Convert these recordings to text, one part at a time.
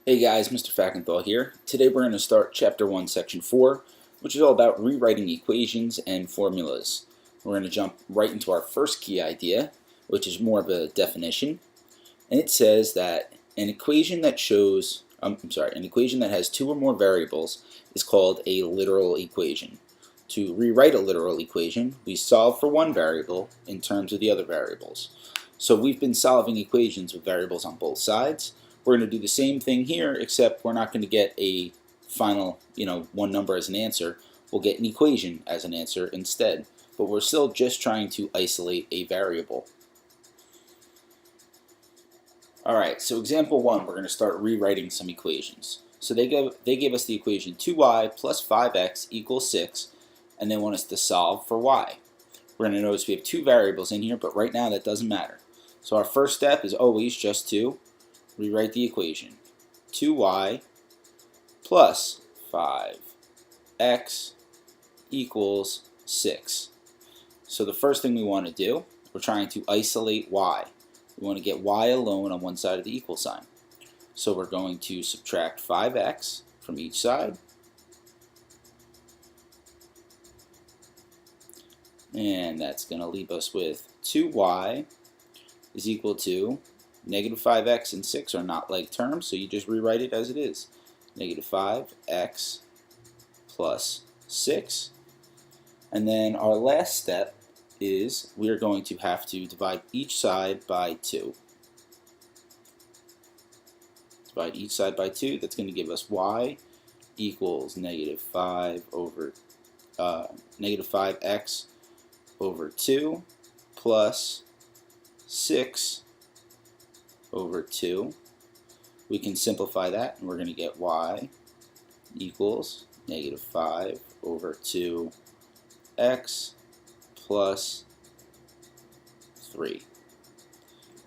Hey guys, Mr. Fackenthal here. Today we're going to start Chapter 1, Section 4, which is all about rewriting equations and formulas. We're going to jump right into our first key idea, which is more of a definition. And it says that an equation that an equation that has two or more variables is called a literal equation. To rewrite a literal equation, we solve for one variable in terms of the other variables. So we've been solving equations with variables on both sides. We're going to do the same thing here, except we're not going to get a final, one number as an answer. We'll get an equation as an answer instead. But we're still just trying to isolate a variable. Alright, so example 1, we're going to start rewriting some equations. So they gave us the equation 2y plus 5x equals 6, and they want us to solve for y. We're going to notice we have two variables in here, but right now that doesn't matter. So our first step is always just to rewrite the equation. 2y plus 5x equals 6. So the first thing we want to do, we're trying to isolate y. We want to get y alone on one side of the equal sign. So we're going to subtract 5x from each side. And that's going to leave us with 2y is equal to negative 5x and 6 are not like terms, so you just rewrite it as it is. Negative 5x plus 6. And then our last step is we're going to have to divide each side by 2. Divide each side by 2. That's going to give us y equals negative 5x over 2 plus 6 over 2. We can simplify that, and we're going to get y equals negative 5 over 2x plus 3.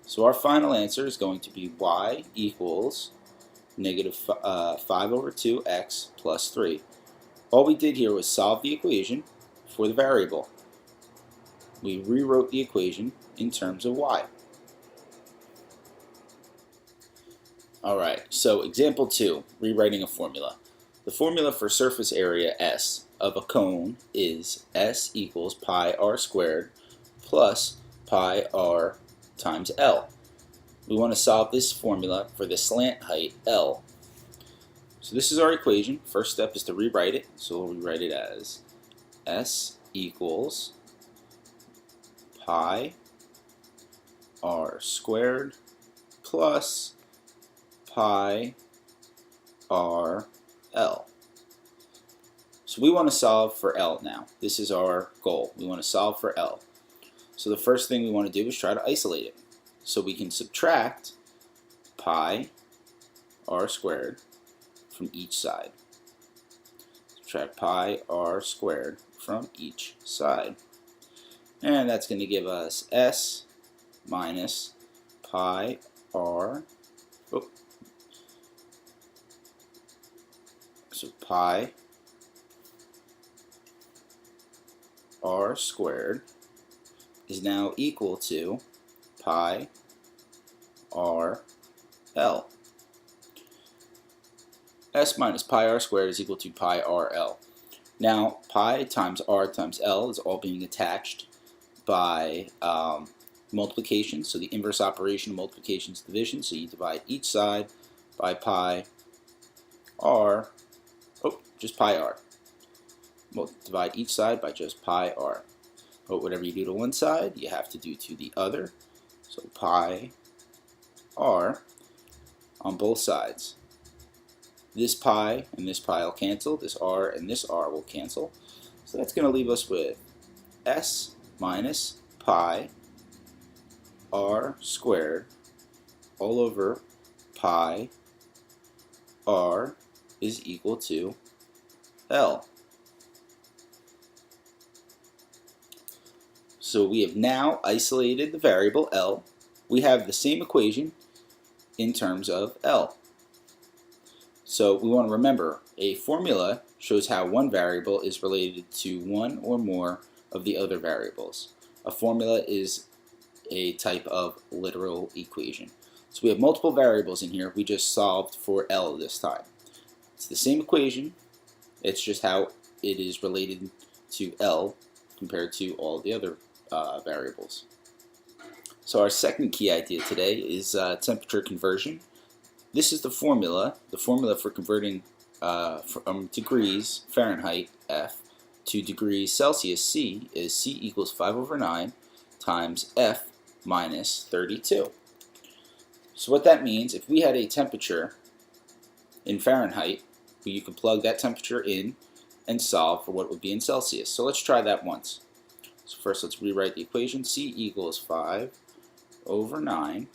So our final answer is going to be y equals negative 5 over 2x plus 3. All we did here was solve the equation for the variable. We rewrote the equation in terms of y. Alright, so example 2, rewriting a formula. The formula for surface area S of a cone is S equals pi r squared plus pi r times L. We want to solve this formula for the slant height L. So this is our equation. First step is to rewrite it. So we'll rewrite it as S equals pi r squared plus pi r L. So we want to solve for L now. This is our goal. We want to solve for L. So the first thing we want to do is try to isolate it. So we can subtract pi r squared from each side. Subtract pi r squared from each side. And that's going to give us S minus pi r, so pi r squared is now equal to pi r L. S minus pi r squared is equal to pi r L. Now pi times r times L is all being attached by multiplication, so the inverse operation of multiplication is division, so you divide each side by pi r, just pi r. We'll divide each side by just pi r. But whatever you do to one side, you have to do to the other, so pi r on both sides. This pi and this pi will cancel, this r and this r will cancel, so that's going to leave us with S minus pi r squared all over pi r is equal to L. So we have now isolated the variable L. We have the same equation in terms of L. So we want to remember, a formula shows how one variable is related to one or more of the other variables. A formula is a type of literal equation. So we have multiple variables in here. We just solved for L this time. It's the same equation. It's just how it is related to L compared to all the other variables. So our second key idea today is temperature conversion. This is the formula for converting from degrees Fahrenheit, F, to degrees Celsius, C, is C equals 5 over 9 times F minus 32. So what that means, if we had a temperature in Fahrenheit, you could plug that temperature in and solve for what it would be in Celsius. So let's try that once. So first let's rewrite the equation. C equals 5 over 9.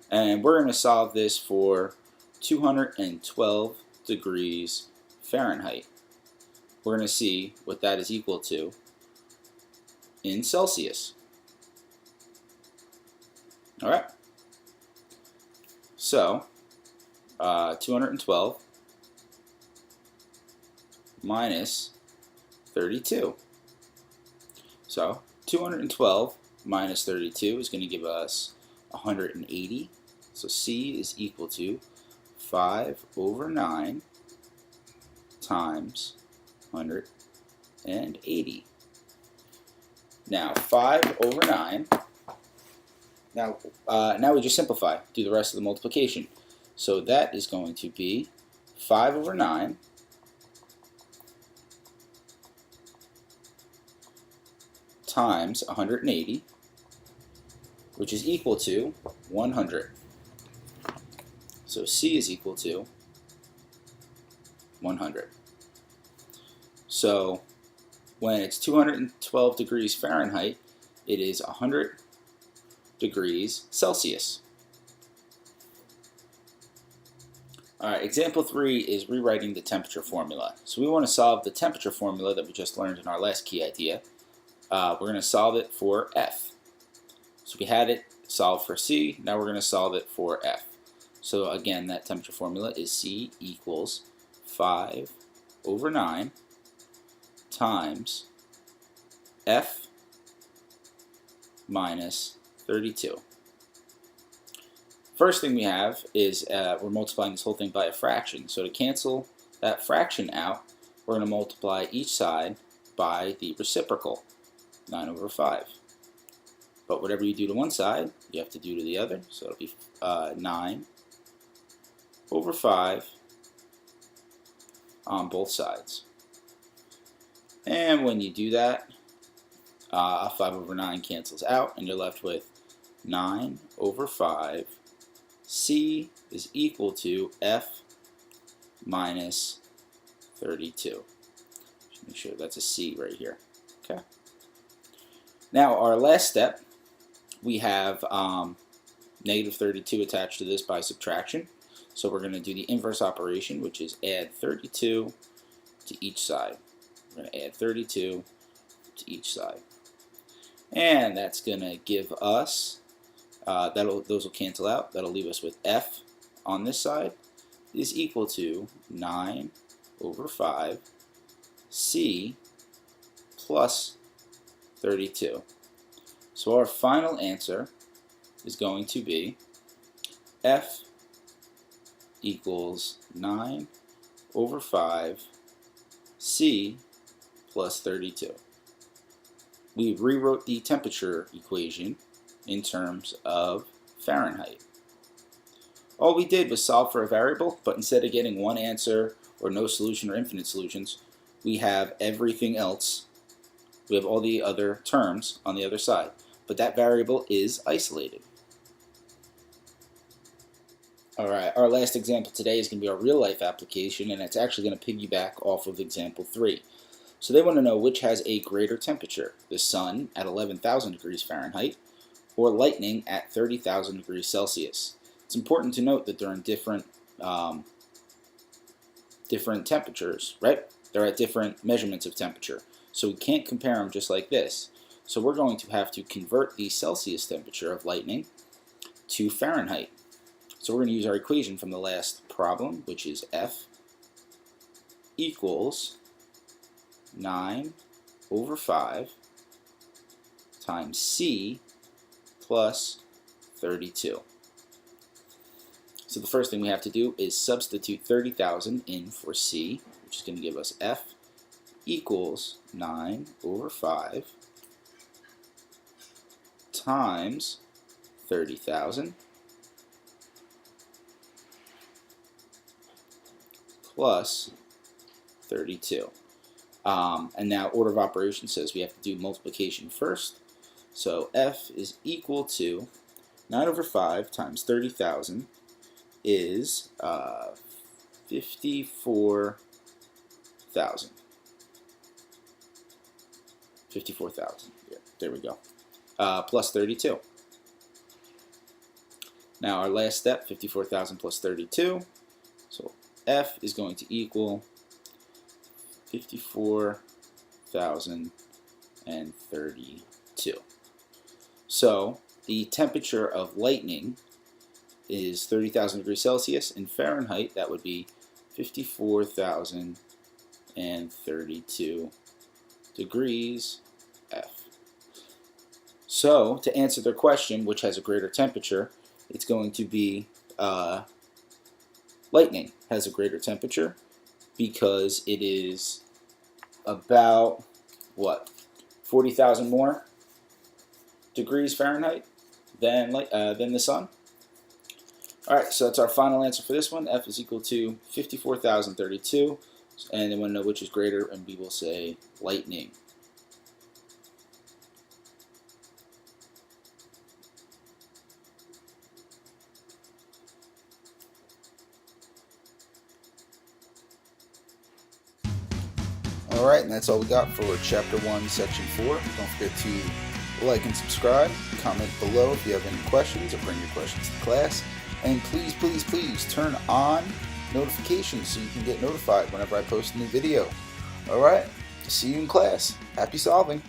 And we're going to solve this for 212 degrees Fahrenheit. We're going to see what that is equal to in Celsius. All right. So 212 minus 32. So 212 minus 32 is going to give us 180. So C is equal to 5 over 9 times 180. Now 5 over 9. Now we just simplify, do the rest of the multiplication. So that is going to be 5 over 9 times 180, which is equal to 100. So C is equal to 100. So when it's 212 degrees Fahrenheit, it is 100 degrees Celsius. Alright, example 3 is rewriting the temperature formula. So we want to solve the temperature formula that we just learned in our last key idea. We're going to solve it for F. So we had it solved for C, now we're going to solve it for F. So again, that temperature formula is C equals 5 over 9 times F minus 32. First thing we have is we're multiplying this whole thing by a fraction. So to cancel that fraction out, we're going to multiply each side by the reciprocal, 9 over 5. But whatever you do to one side, you have to do to the other. So it'll be 9 over 5 on both sides. And when you do that, 5 over 9 cancels out, and you're left with 9 over 5. C is equal to F minus 32. Just make sure that's a C right here. Okay. Now our last step, we have negative 32 attached to this by subtraction. So we're going to do the inverse operation, which is add 32 to each side. We're going to add 32 to each side. And that's going to give us, those will cancel out. That'll leave us with F on this side is equal to 9 over 5 C plus 32. So our final answer is going to be F equals 9 over 5 C plus 32. We rewrote the temperature equation in terms of Fahrenheit. All we did was solve for a variable, but instead of getting one answer or no solution or infinite solutions, we have everything else. We have all the other terms on the other side, but that variable is isolated. Alright, our last example today is going to be our real-life application, and it's actually going to piggyback off of example 3. So they want to know which has a greater temperature, the sun at 11,000 degrees Fahrenheit or lightning at 30,000 degrees Celsius. It's important to note that they're in different temperatures, right? They're at different measurements of temperature. So we can't compare them just like this. So we're going to have to convert the Celsius temperature of lightning to Fahrenheit. So we're going to use our equation from the last problem, which is F equals 9 over 5 times C plus 32. So the first thing we have to do is substitute 30,000 in for C, which is going to give us F equals 9 over 5 times 30,000 plus 32. And now order of operations says we have to do multiplication first. So F is equal to 9 over 5 times 30,000 is 54,000. 54,000. Yeah, there we go. Plus 32. Now our last step, 54,000 plus 32. So F is going to equal 54,032. So the temperature of lightning is 30,000 degrees Celsius. In Fahrenheit, that would be 54,032 degrees F. So to answer their question, which has a greater temperature, it's going to be lightning has a greater temperature because it is about, what, 40,000 more degrees Fahrenheit than the sun. Alright, so that's our final answer for this one. F is equal to 54,032, and they want to know which is greater, and we will say lightning. Alright, and that's all we got for Chapter 1, Section 4. Don't forget to like and subscribe, comment below if you have any questions, or bring your questions to class. And please, please, please turn on notifications so you can get notified whenever I post a new video. Alright, see you in class. Happy solving!